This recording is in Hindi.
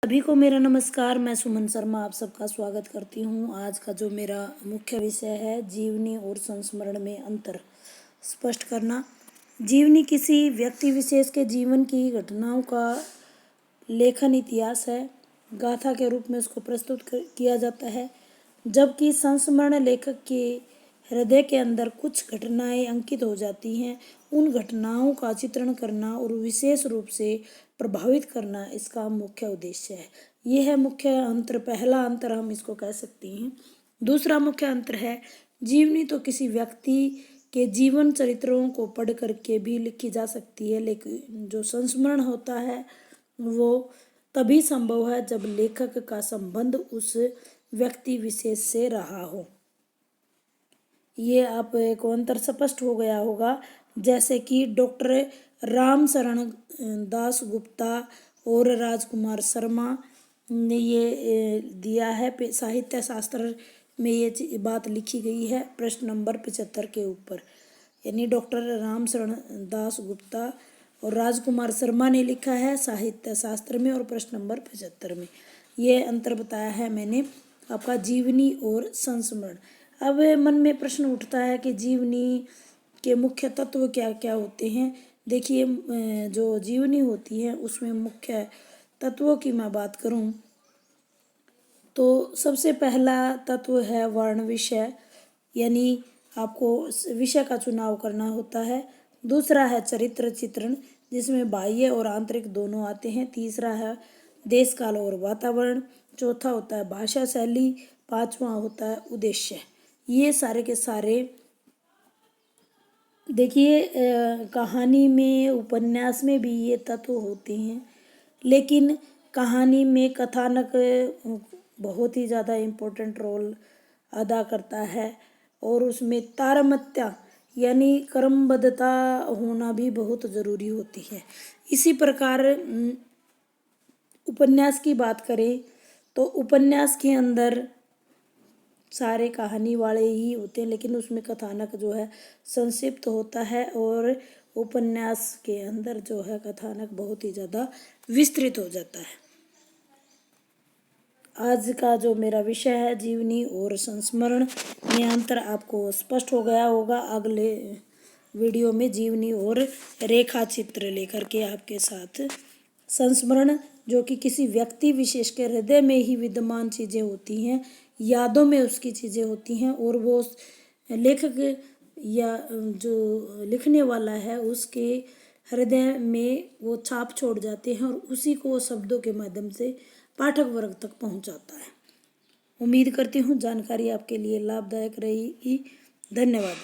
सभी को मेरा नमस्कार। मैं सुमन शर्मा आप सबका स्वागत करती हूँ। आज का जो मेरा मुख्य विषय है जीवनी और संस्मरण में अंतर स्पष्ट करना। जीवनी किसी व्यक्ति विशेष के जीवन की घटनाओं का लेखन इतिहास है, गाथा के रूप में उसको प्रस्तुत किया जाता है, जबकि संस्मरण लेखक के हृदय के अंदर कुछ घटनाएं अंकित हो जाती हैं। उन घटनाओं का चित्रण करना और विशेष रूप से प्रभावित करना इसका मुख्य उद्देश्य है। यह है मुख्य अंतर। पहला अंतर हम इसको कह सकते हैं। दूसरा मुख्य अंतर है जीवनी तो किसी व्यक्ति के जीवन चरित्रों को पढ़ करके भी लिखी जा सकती है, लेकिन जो संस्मरण होता है वो तभी संभव है जब लेखक का संबंध उस व्यक्ति विशेष से रहा हो। ये आपको अंतर स्पष्ट हो गया होगा। जैसे कि डॉक्टर रामशरण दास गुप्ता और राजकुमार शर्मा ने ये दिया है, साहित्य शास्त्र में ये बात लिखी गई है प्रश्न नंबर 75 के ऊपर। यानी डॉक्टर रामशरण दास गुप्ता और राजकुमार शर्मा ने लिखा है साहित्य शास्त्र में और प्रश्न नंबर 75 में। ये अंतर बताया है मैंने आपका जीवनी और संस्मरण। अब मन में प्रश्न उठता है कि जीवनी के मुख्य तत्व क्या क्या होते हैं। देखिए, जो जीवनी होती है उसमें मुख्य तत्वों की मैं बात करूं तो सबसे पहला तत्व है वर्ण विषय, यानी आपको विषय का चुनाव करना होता है। दूसरा है चरित्र चित्रण, जिसमें बाह्य और आंतरिक दोनों आते हैं। तीसरा है देश काल और वातावरण। चौथा होता है भाषा शैली। पांचवा होता है उद्देश्य। ये सारे के सारे देखिए, कहानी में उपन्यास में भी ये तत्व होते हैं, लेकिन कहानी में कथानक बहुत ही ज़्यादा इम्पोर्टेंट रोल अदा करता है और उसमें तारतम्य यानी क्रमबद्धता होना भी बहुत ज़रूरी होती है। इसी प्रकार उपन्यास की बात करें तो उपन्यास के अंदर सारे कहानी वाले ही होते हैं, लेकिन उसमें कथानक जो है संक्षिप्त होता है और उपन्यास के अंदर जो है कथानक बहुत ही ज़्यादा विस्तृत हो जाता है। आज का जो मेरा विषय है जीवनी और संस्मरण में अंतर आपको स्पष्ट हो गया होगा। अगले वीडियो में जीवनी और रेखा चित्र लेकर के आपके साथ संस्मरण, जो कि किसी व्यक्ति विशेष के हृदय में ही विद्यमान चीज़ें होती हैं, यादों में उसकी चीज़ें होती हैं और वो लेखक या जो लिखने वाला है उसके हृदय में वो छाप छोड़ जाते हैं और उसी को वो शब्दों के माध्यम से पाठक वर्ग तक पहुंचाता है। उम्मीद करती हूँ जानकारी आपके लिए लाभदायक रहेगी। धन्यवाद।